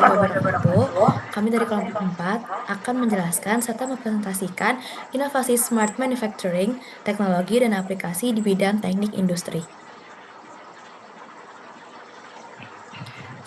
jawaban itu, kami dari kelompok 4 akan menjelaskan serta mempresentasikan inovasi smart manufacturing, teknologi, dan aplikasi di bidang teknik industri.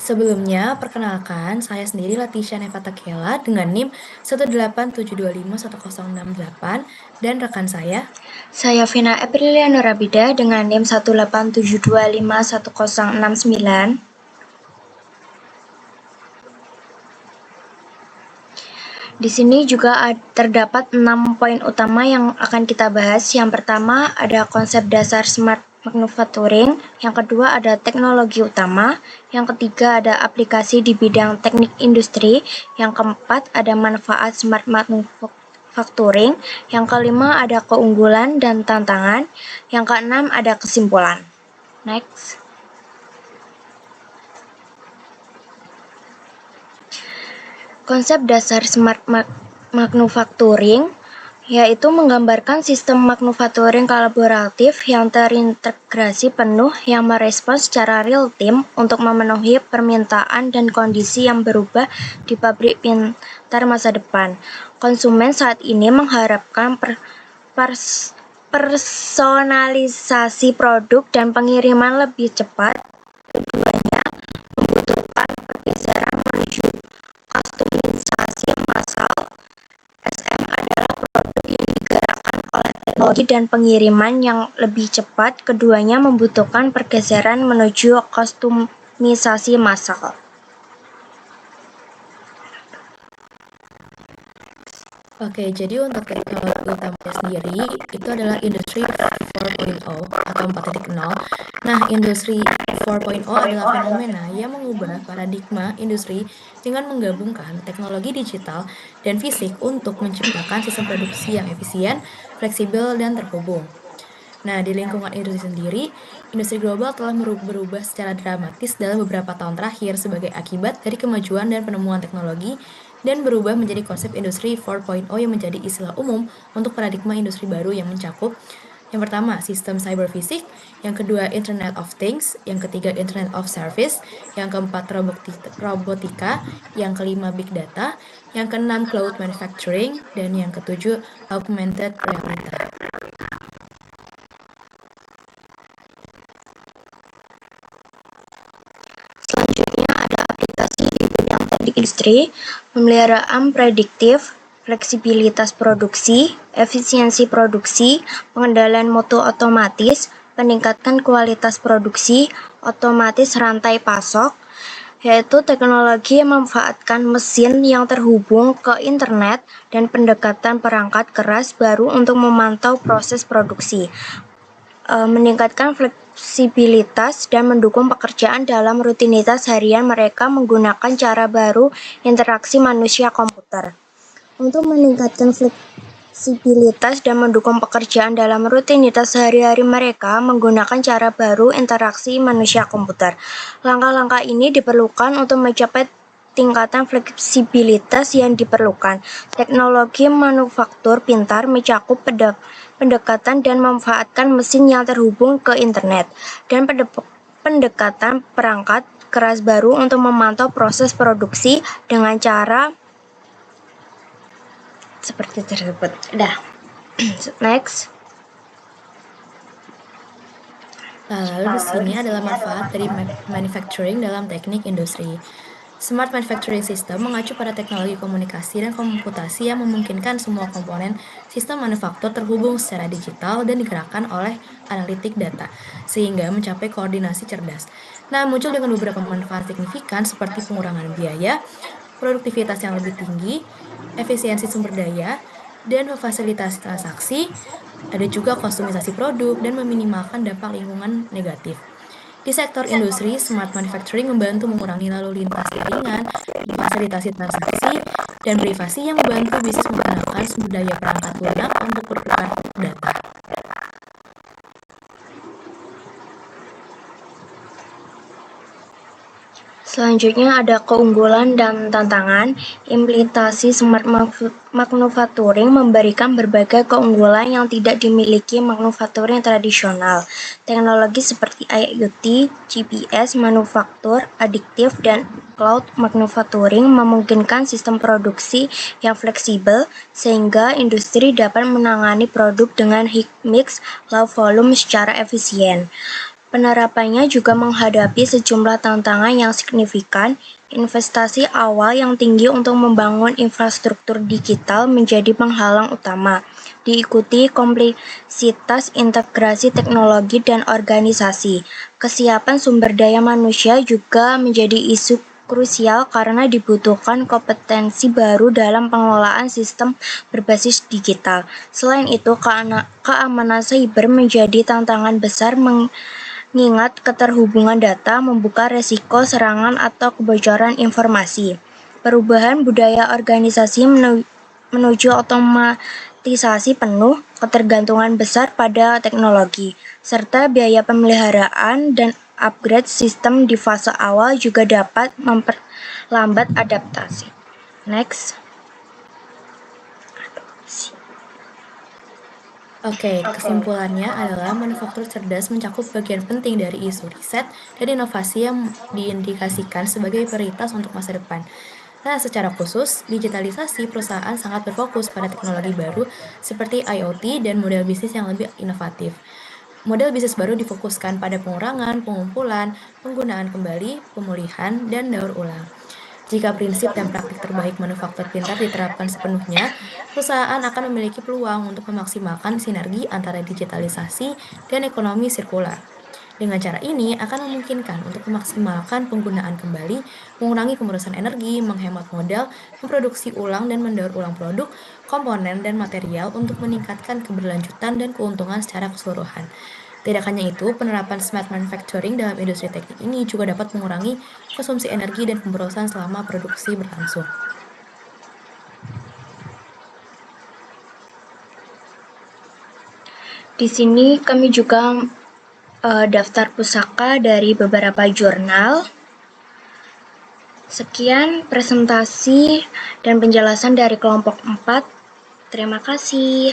Sebelumnya, perkenalkan, saya sendiri Latisha Nevatakela dengan NIM 187251068 dan rekan saya. Saya Vina Aprilia Nurabida dengan NIM 187251069. Di sini juga terdapat 6 poin utama yang akan kita bahas. Yang pertama ada konsep dasar smart manufacturing, yang kedua ada teknologi utama, yang ketiga ada aplikasi di bidang teknik industri, yang keempat ada manfaat smart manufacturing, yang kelima ada keunggulan dan tantangan, yang keenam ada kesimpulan. Next. Konsep dasar smart manufacturing yaitu menggambarkan sistem manufacturing kolaboratif yang terintegrasi penuh yang merespons secara real-time untuk memenuhi permintaan dan kondisi yang berubah di pabrik pintar masa depan. Konsumen saat ini mengharapkan personalisasi produk dan pengiriman lebih cepat. Keduanya membutuhkan pergeseran menuju kustomisasi massal. SM adalah produk yang digerakkan oleh teknologi dan pengiriman yang lebih cepat. Keduanya membutuhkan pergeseran menuju kustomisasi massal. Oke, jadi untuk teknologi utamanya sendiri itu adalah Industri 4.0 atau 4.0. Nah, Industri 4.0 adalah fenomena yang mengubah paradigma industri dengan menggabungkan teknologi digital dan fisik untuk menciptakan sistem produksi yang efisien, fleksibel, dan terhubung. Nah, di lingkungan industri sendiri, industri global telah berubah secara dramatis dalam beberapa tahun terakhir sebagai akibat dari kemajuan dan penemuan teknologi dan berubah menjadi konsep industri 4.0 yang menjadi istilah umum untuk paradigma industri baru yang mencakup yang pertama, sistem cyber fisik, yang kedua, Internet of Things, yang ketiga, Internet of Service, yang keempat, robotika, yang kelima, Big Data, yang keenam, Cloud Manufacturing, dan yang ketujuh, Augmented Reality. Selanjutnya ada aplikasi di bidang teknik industri, pemeliharaan prediktif, fleksibilitas produksi, efisiensi produksi, pengendalian mutu otomatis, peningkatan kualitas produksi, otomatis rantai pasok, yaitu teknologi yang memanfaatkan mesin yang terhubung ke internet dan pendekatan perangkat keras baru untuk memantau proses produksi, meningkatkan fleksibilitas dan mendukung pekerjaan dalam rutinitas harian mereka menggunakan cara baru interaksi manusia-komputer. Untuk meningkatkan fleksibilitas dan mendukung pekerjaan dalam rutinitas sehari-hari mereka menggunakan cara baru interaksi manusia-komputer. Langkah-langkah ini diperlukan untuk mencapai tingkatan fleksibilitas yang diperlukan. Teknologi manufaktur pintar mencakup pendekatan dan memanfaatkan mesin yang terhubung ke internet dan pendekatan perangkat keras baru untuk memantau proses produksi dengan cara seperti tersebut. Next. Lalu di sini adalah manfaat dari manufacturing dalam teknik industri. Smart Manufacturing System mengacu pada teknologi komunikasi dan komputasi yang memungkinkan semua komponen sistem manufaktur terhubung secara digital dan digerakkan oleh analitik data, sehingga mencapai koordinasi cerdas. Nah, muncul dengan beberapa manfaat signifikan seperti pengurangan biaya, produktivitas yang lebih tinggi, efisiensi sumber daya, dan memfasilitasi transaksi, ada juga kustomisasi produk dan meminimalkan dampak lingkungan negatif. Di sektor industri, smart manufacturing membantu mengurangi lalu lintas jaringan, memfasilitasi transaksi, dan privasi yang membantu bisnis menggunakan sumber daya perangkat lunak untuk bertukar data. Selanjutnya ada keunggulan dan tantangan. Implementasi smart manufacturing memberikan berbagai keunggulan yang tidak dimiliki manufacturing tradisional. Teknologi seperti IoT, GPS, manufaktur, adiktif, dan cloud manufacturing memungkinkan sistem produksi yang fleksibel sehingga industri dapat menangani produk dengan high mix low volume secara efisien. Penerapannya juga menghadapi sejumlah tantangan yang signifikan. Investasi awal yang tinggi untuk membangun infrastruktur digital menjadi penghalang utama, diikuti kompleksitas integrasi teknologi dan organisasi. Kesiapan sumber daya manusia juga menjadi isu krusial karena dibutuhkan kompetensi baru dalam pengelolaan sistem berbasis digital. Selain itu, keamanan cyber menjadi tantangan besar mengingat keterhubungan data membuka resiko serangan atau kebocoran informasi. Perubahan budaya organisasi menuju otomatisasi penuh, ketergantungan besar pada teknologi, serta biaya pemeliharaan dan upgrade sistem di fase awal juga dapat memperlambat adaptasi. Next. Oke, kesimpulannya adalah manufaktur cerdas mencakup bagian penting dari isu riset dan inovasi yang diindikasikan sebagai prioritas untuk masa depan. Nah, secara khusus, digitalisasi perusahaan sangat berfokus pada teknologi baru seperti IoT dan model bisnis yang lebih inovatif. Model bisnis baru difokuskan pada pengurangan, pengumpulan, penggunaan kembali, pemulihan, dan daur ulang. Jika prinsip dan praktik terbaik manufaktur pintar diterapkan sepenuhnya, perusahaan akan memiliki peluang untuk memaksimalkan sinergi antara digitalisasi dan ekonomi sirkular. Dengan cara ini akan memungkinkan untuk memaksimalkan penggunaan kembali, mengurangi pemborosan energi, menghemat modal, memproduksi ulang dan mendaur ulang produk, komponen, dan material untuk meningkatkan keberlanjutan dan keuntungan secara keseluruhan. Tidak hanya itu, penerapan smart manufacturing dalam industri teknik ini juga dapat mengurangi konsumsi energi dan pemborosan selama produksi berlangsung. Di sini kami juga daftar pusaka dari beberapa jurnal. Sekian presentasi dan penjelasan dari kelompok 4. Terima kasih.